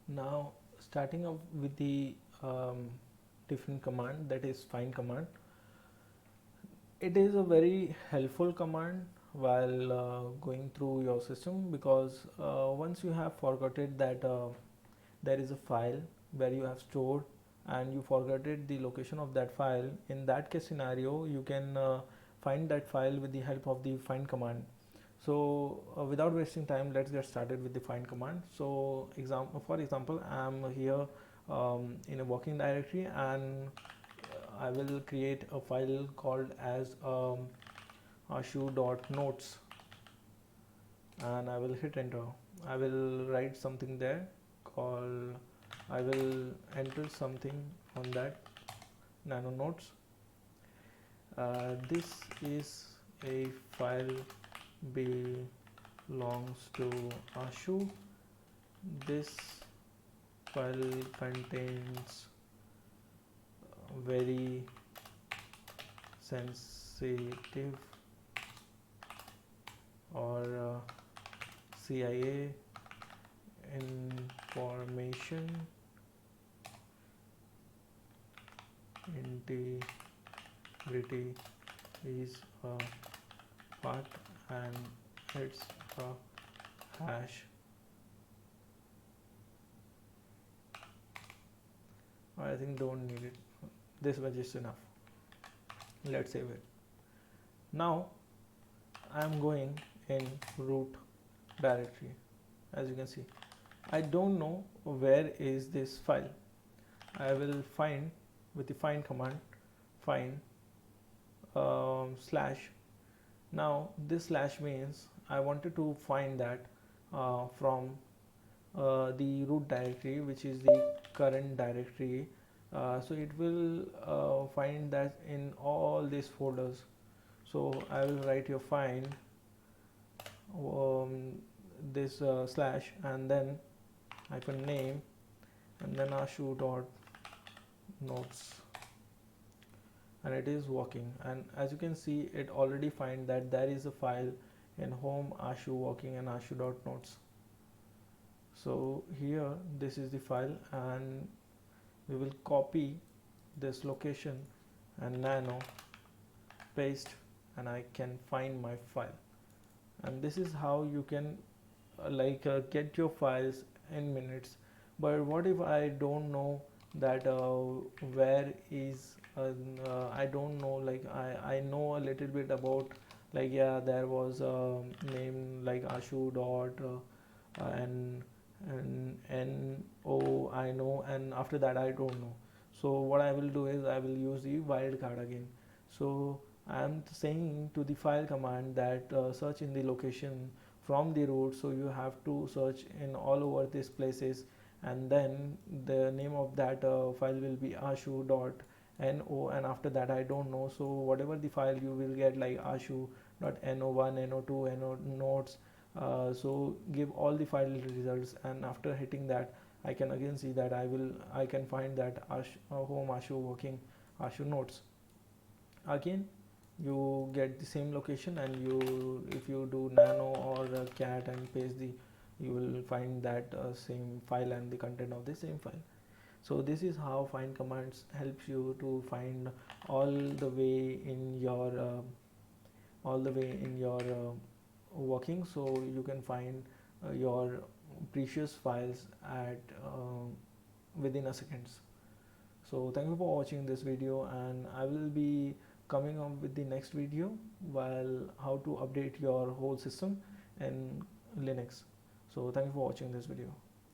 Now starting off with the different command, that is find command. It is a very helpful command while going through your system, because once you have forgotten that there is a file where you have stored and you forgotten the location of that file, in that case scenario you can find that file with the help of the find command. So without wasting time, let's get started with the find command. So for example, I'm here in a working directory, and I will create a file called as ashu.notes, and I will hit enter. I will write something there called, I will enter something on that nano notes. This is a file belongs to Ashu. This file contains very sensitive or CIA information. Integrity is a part, and it's a hash. I think don't need it. This much is enough. Let's save it. Now I'm going in root directory. As you can see, I don't know where is this file. I will find with the find command, find slash. Now this slash means I wanted to find that from the root directory, which is the current directory. So it will find that in all these folders. So I will write your find this slash, and then hyphen name, and then ashu dot notes, and it is working. And as you can see, it already find that there is a file in home ashu working and ashu dot notes. So here this is the file, and we will copy this location and nano paste, and I can find my file. And this is how you can get your files in minutes. But what if I don't know that where is I don't know, I know a little bit about, yeah, there was a name like ashu dot and no I know, and after that I don't know. So what I will do is I will use the wildcard again. So I am saying to the file command that search in the location from the root. So you have to search in all over these places, and then the name of that file will be ashu.no, and after that I don't know. So whatever the file you will get, like ashu.no1, no2, no notes, so give all the file results, and after hitting that I can again see that I can find that home ashu working ashu notes. Again you get the same location, and you, if you do nano or cat and paste the, you will find that same file and the content of the same file. So this is how find commands helps you to find all the way in your working. So you can find your precious files at within a seconds. So thank you for watching this video, and I will be coming up with the next video while how to update your whole system in Linux. So thank you for watching this video.